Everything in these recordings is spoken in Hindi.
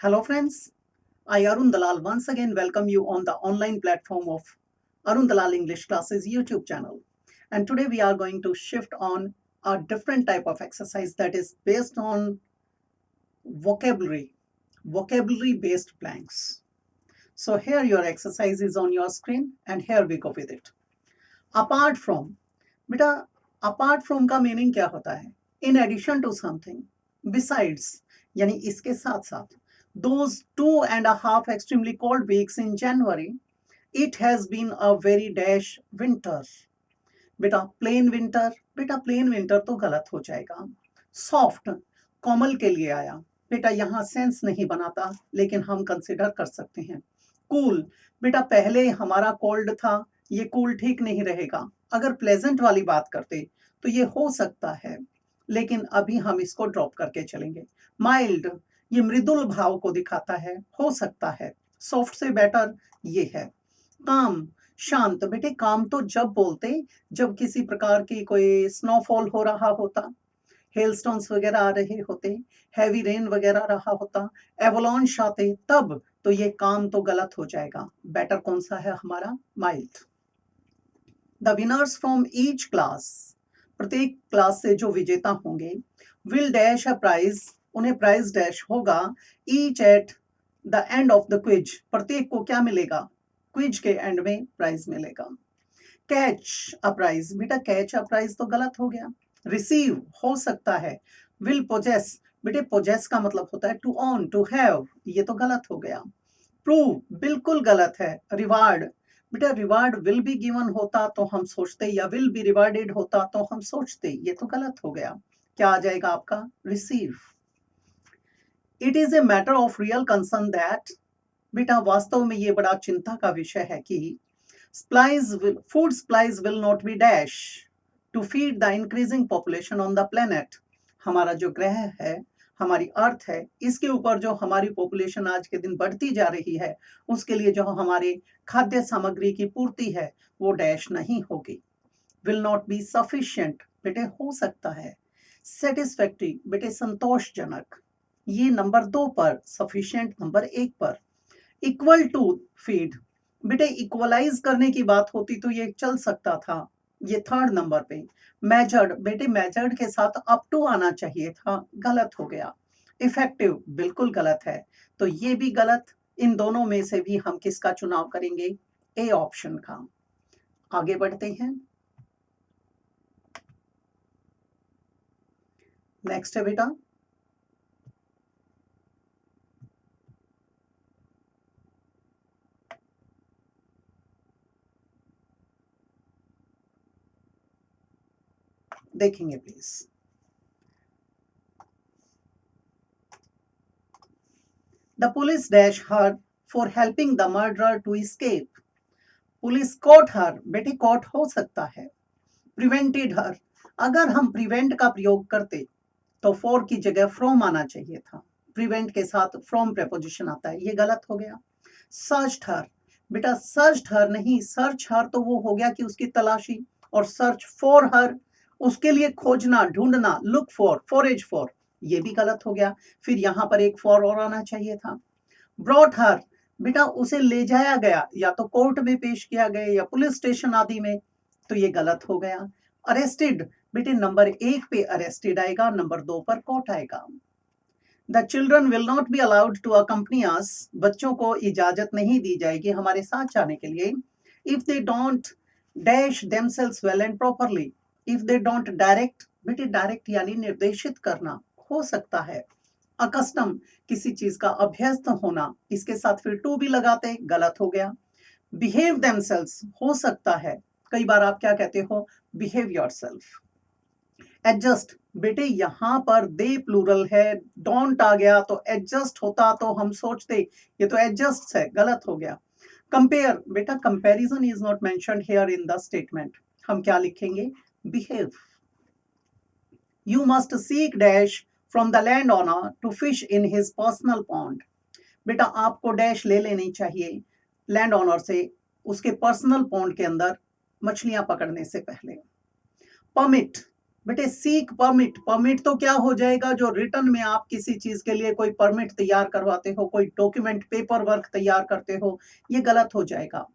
Hello friends, I Arun Dalal once again welcome you on the online platform of Arun Dalal English Classes YouTube channel. And today we are going to shift on a different type of exercise that is based on vocabulary based blanks. So here your exercise is on your screen and here we go with it. Apart from, बेटा apart from का meaning क्या होता है? In addition to something, besides, यानी इसके साथ साथ. Those 2.5 extremely cold weeks in January, it has been a very dash winter. बेटा प्लेन विंटर तो गलत हो जाएगा. सॉफ्ट कोमल के लिए आया. बेटा यहाँ सेंस नहीं बनाता लेकिन हम कंसिडर कर सकते हैं. कूल बेटा पहले हमारा कोल्ड था, ये कूल ठीक नहीं रहेगा. अगर प्लेजेंट वाली बात करते तो ये हो सकता है लेकिन अभी हम इसको ड्रॉप करके चलेंगे. माइल्ड ये मृदुल भाव को दिखाता है, हो सकता है. सॉफ्ट से बेटर ये है. काम शांत बेटे काम तो जब बोलते जब किसी प्रकार की कोई स्नोफॉल हो रहा होता, हेलस्टोन्स वगैरह आ रहे होते, हैवी रेन वगैरह रहा होता, एवलांश आते तब तो ये काम तो गलत हो जाएगा. बेटर कौन सा है हमारा? Mild. The winners from each class प्रत्येक क्लास से जो विजेता होंगे विल डैश अ प्राइज उन्हें प्राइज डैश होगा. Each at the end of the quiz प्रत्येक को क्या मिलेगा? क्विज के एंड में प्राइज मिलेगा. कैच अ प्राइज बेटा कैच अ प्राइज तो गलत हो गया. रिसीव हो सकता है. विल पोजेस बेटे पोजेस का मतलब होता है टू ऑन टू हैव, ये तो गलत हो गया. प्रूव बिल्कुल गलत है. रिवार्ड बेटा रिवार्ड विल बी गिवन होता तो हम सोचते या विल बी रिवार्डेड होता तो हम सोचते, ये तो गलत हो गया. क्या आ जाएगा आपका? Receive. It is a matter of real concern that बेटा वास्तव में ये बड़ा चिंता का विषय है कि food supplies will not be dash to feed the increasing population on the planet. हमारा जो ग्रह है, हमारी अर्थ है, इसके ऊपर जो हमारी पॉपुलेशन आज के दिन बढ़ती जा रही है उसके लिए जो हमारे खाद्य सामग्री की पूर्ति है वो डैश नहीं होगी. विल नॉट बी सफिशिएंट बेटे हो सकता है. सेटिस्फैक्टरी बेटे संतोषजनक, ये नंबर 2 पर, सफिशिएंट नंबर 1 पर. इक्वल टू फीड बेटे इक्वलाइज करने की बात होती तो ये चल सकता था, ये 3rd नंबर पे. मेजर्ड बेटे मेजर्ड के साथ अप टू आना चाहिए था, गलत हो गया. इफेक्टिव बिल्कुल गलत है, तो ये भी गलत. इन दोनों में से भी हम किसका चुनाव करेंगे? ए ऑप्शन का. आगे बढ़ते हैं. नेक्स्ट है बेटा देखेंगे please. The police dash her for helping the murderer to escape. Police caught her बेटे कॉट हो सकता है. प्रिवेंटेड हर अगर हम प्रिवेंट का प्रयोग करते तो फॉर की जगह फ्रॉम आना चाहिए था. प्रिवेंट के साथ फ्रॉम प्रेपोजिशन आता है, ये गलत हो गया. सर्च हर बेटा सर्च हर नहीं, सर्च हर तो वो हो गया कि उसकी तलाशी, और सर्च फॉर हर उसके लिए खोजना ढूंढना. लुक फॉर फॉरेज फॉर, ये भी गलत हो गया. फिर यहां पर एक फॉर और आना चाहिए था. ब्रॉट हर बेटा उसे ले जाया गया, या तो कोर्ट में पेश किया गया या पुलिस स्टेशन आदि में, तो ये गलत हो गया. अरेस्टेड बेटे नंबर 1 पे अरेस्टेड आएगा, नंबर 2 पर कोर्ट आएगा. The children will not be allowed to accompany us बच्चों को इजाजत नहीं दी जाएगी हमारे साथ जाने के लिए. If they don't dash themselves well and properly. If they don't direct बेटे डायरेक्ट यानी निर्देशित करना, हो सकता है. अकस्टम किसी चीज का अभ्यस्त होना, इसके साथ फिर टू भी लगाते, गलत हो गया. बिहेव देमसेल्व्स हो सकता है. कई बार आप क्या कहते हो? Behave yourself. एडजस्ट बेटे यहां पर दे प्लूरल है, डोंट आ गया तो एडजस्ट होता तो हम सोचते, ये तो एडजस्ट है, गलत हो गया. कंपेयर बेटा comparison is not mentioned here in the statement, हम क्या लिखेंगे? Behave. You must seek dash from the land owner to fish in his personal pond. बेटा आपको डैश ले लेनी चाहिए लैंड ओनर से उसके पर्सनल पॉन्ड के अंदर मछलियां पकड़ने से पहले. परमिट बेटे सीक परमिट, परमिट तो क्या हो जाएगा, जो रिटर्न में आप किसी चीज के लिए कोई परमिट तैयार करवाते हो, कोई डॉक्यूमेंट पेपर वर्क तैयार करते हो, ये गलत हो जाएगा।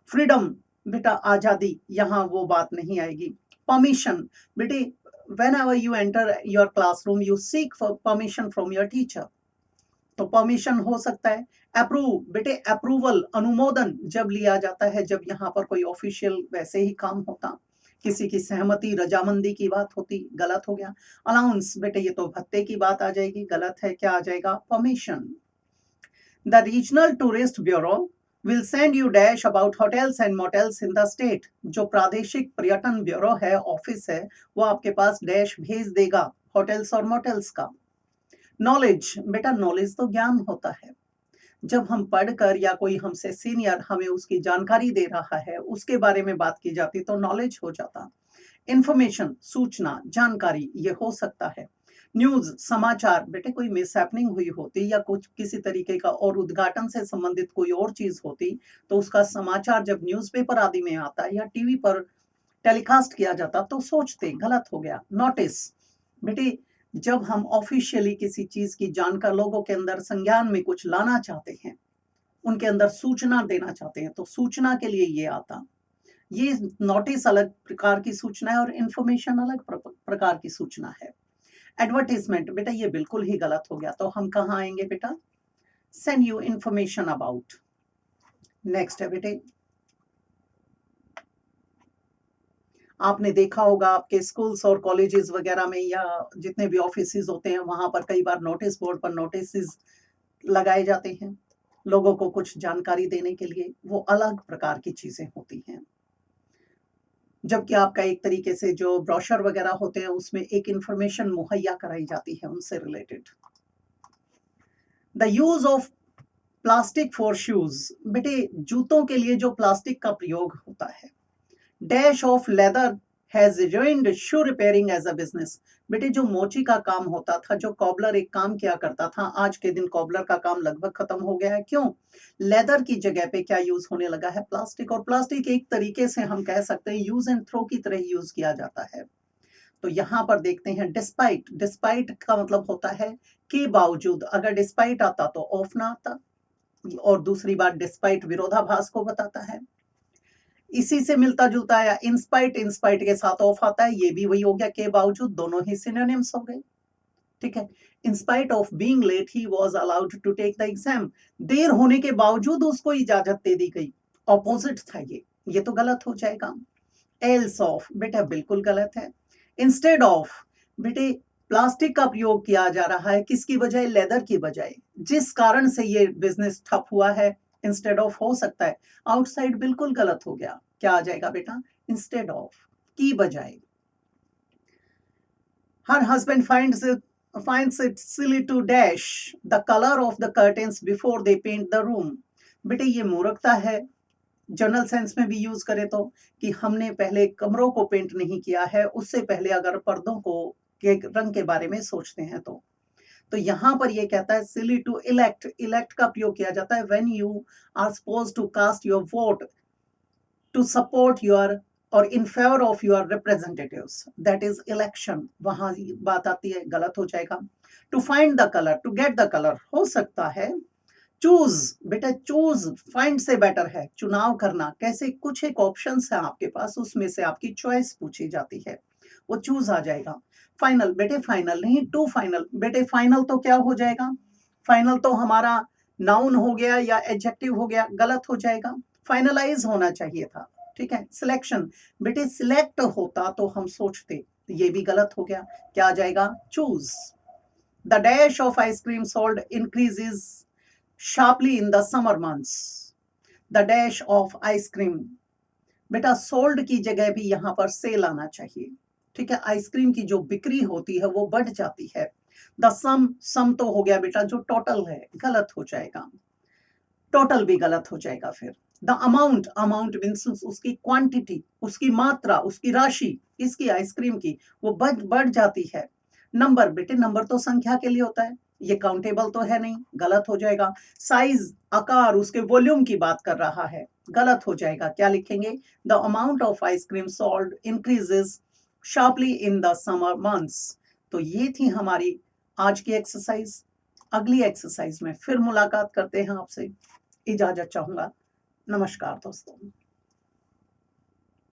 फ्रीडम, बेटा आजादी, यहाँ वो बात नहीं आएगी। परमिशन, बेटे whenever you enter your classroom you seek for permission from your teacher, तो परमिशन हो सकता है। अप्रूव, बेटे अप्रूवल, अनुमोदन जब लिया जाता है, जब यहाँ पर कोई ऑफिशियल वैसे ही काम होता, किसी की सहमति रजामंदी की बात होती, गलत हो गया। अलाउंस, बेटे ये तो भत्ते की बात आ जाएगी, गलत है, क्या आ जाएगा, permission. The regional tourist bureau will send you dash about hotels and motels in the state, जो प्रादेशिक पर्यटन ब्यूरो है, ऑफिस है, वो आपके पास डैश भेज देगा होटल्स और मोटेल्स का। नॉलेज, बेटा नॉलेज तो ज्ञान होता है, जब हम पढ़कर या कोई हमसे सीनियर हमें उसकी जानकारी दे रहा है, उसके बारे में बात की जाती तो नॉलेज हो जाता। इंफॉर्मेशन, सूचना, जानकारी, ये हो सकता है। न्यूज, समाचार, बेटे कोई मिस हैपनिंग हुई होती या कुछ किसी तरीके का और उद्घाटन से संबंधित कोई और चीज होती, तो उसका समाचार जब न्यूज़पेपर आदि में आता या टीवी पर टेलीकास्ट किया जाता तो सोचते, गलत हो गया। नोटिस, बेटे जब हम ऑफिशियली किसी चीज की जानकर लोगों के अंदर संज्ञान में कुछ लाना चाहते हैं, उनके अंदर सूचना देना चाहते हैं, तो सूचना के लिए ये आता। ये नोटिस अलग प्रकार की सूचना है और इंफॉर्मेशन अलग प्रकार की सूचना है। एडवर्टाइजमेंट, बेटा ये बिल्कुल ही गलत हो गया, तो हम कहाँ आएंगे बेटा, send you information about. Next है बेटे, आपने देखा होगा आपके स्कूल्स और कॉलेजेस वगैरह में या जितने भी ऑफिसेज होते हैं, वहां पर कई बार नोटिस बोर्ड पर नोटिस लगाए जाते हैं लोगों को कुछ जानकारी देने के लिए, वो अलग प्रकार की चीजें होती हैं। जबकि आपका एक तरीके से जो ब्रोशर वगैरह होते हैं उसमें एक इंफॉर्मेशन मुहैया कराई जाती है उनसे related. The use of plastic for shoes, बेटे जूतों के लिए जो प्लास्टिक का प्रयोग होता है। Dash of leather has ruined shoe repairing as a business, बेटे जो मोची का काम होता था, जो कॉबलर एक काम किया करता था, आज के दिन कॉबलर का काम लगभग खत्म हो गया है। क्यों? लेदर की जगह पे क्या यूज होने लगा है, प्लास्टिक, और प्लास्टिक एक तरीके से हम कह सकते हैं यूज एंड थ्रो की तरह यूज किया जाता है। तो यहाँ पर देखते हैं डिस्पाइट, डिस्पाइट का मतलब होता है के बावजूद, अगर डिस्पाइट आता तो ऑफ ना आता, और दूसरी बात डिस्पाइट विरोधाभास को बताता है। इसी से मिलता जुलता है इंस्पाइट, इंस्पाइट के साथ ऑफ आता है, ये भी वही हो गया, के बावजूद, दोनों ही सिनोनिम्स हो गए। ठीक है, in spite of being late he was allowed to take the exam, देर होने के बावजूद उसको इजाजत दे दी गई, ऑपोजिट था ये तो गलत हो जाएगा। एल्स ऑफ, बेटा बिल्कुल गलत है। इंस्टेड ऑफ, बेटे प्लास्टिक का प्रयोग किया जा रहा है किसकी बजाय, लेदर की बजाय, जिस कारण से ये बिजनेस ठप हुआ है, इंस्टेड ऑफ हो सकता है। आउटसाइड बिल्कुल गलत हो गया, क्या आ जाएगा बेटा, इंस्टेड ऑफ, की बजाय। Her husband finds it silly to dash the color of the curtains before they paint the room, बेटे ये मूर्खता है, जनरल सेंस में भी यूज करें तो, कि हमने पहले कमरों को पेंट नहीं किया है, उससे पहले अगर पर्दों को के रंग के बारे में सोचते हैं तो यहां पर ये कहता है सिली टू इलेक्ट, इलेक्ट का प्रयोग किया जाता है when you are suppose to cast your vote to support your or in favour of your representatives, that is election, वहां बात आती है, गलत हो जाएगा। To find the colour, to get the colour हो सकता है। चूज, बेटा चूज फाइंड से बेटर है, चुनाव करना, कैसे, कुछ एक ऑप्शंस है आपके पास, उसमें से आपकी चॉइस पूछी जाती है, वो चूज आ जाएगा। फाइनल, बेटे फाइनल नहीं, टू फाइनल, बेटे फाइनल तो क्या हो जाएगा, फाइनल तो हमारा नाउन हो गया या एडजेक्टिव हो गया, गलत हो जाएगा, फाइनलाइज होना चाहिए था। ठीक है, सिलेक्शन, बेटे सिलेक्ट होता तो हम सोचते, ये भी गलत हो गया, क्या आ जाएगा, choose. The dash of ice cream sold increases sharply in the summer months, the dash of ice cream, बेटा सोल्ड की जगह भी यहाँ पर सेल आना चाहिए। ठीक है, आइसक्रीम की जो बिक्री होती है वो बढ़ जाती है। द सम तो हो गया बेटा जो टोटल है, गलत हो जाएगा, टोटल भी गलत हो जाएगा। फिर द अमाउंट, अमाउंट मीन्स उसकी क्वांटिटी, उसकी मात्रा, उसकी राशि, इसकी आइसक्रीम की, वो बढ़ जाती है। नंबर, बेटे नंबर तो संख्या के लिए होता है, ये काउंटेबल तो है नहीं, गलत हो जाएगा। साइज, आकार, उसके वॉल्यूम की बात कर रहा है, गलत हो जाएगा, क्या लिखेंगे, the amount of ice cream sold increases sharply in the summer months. तो ये थी हमारी आज की एक्सरसाइज। अगली एक्सरसाइज में फिर मुलाकात करते हैं आपसे। इजाजत चाहूंगा। नमस्कार दोस्तों।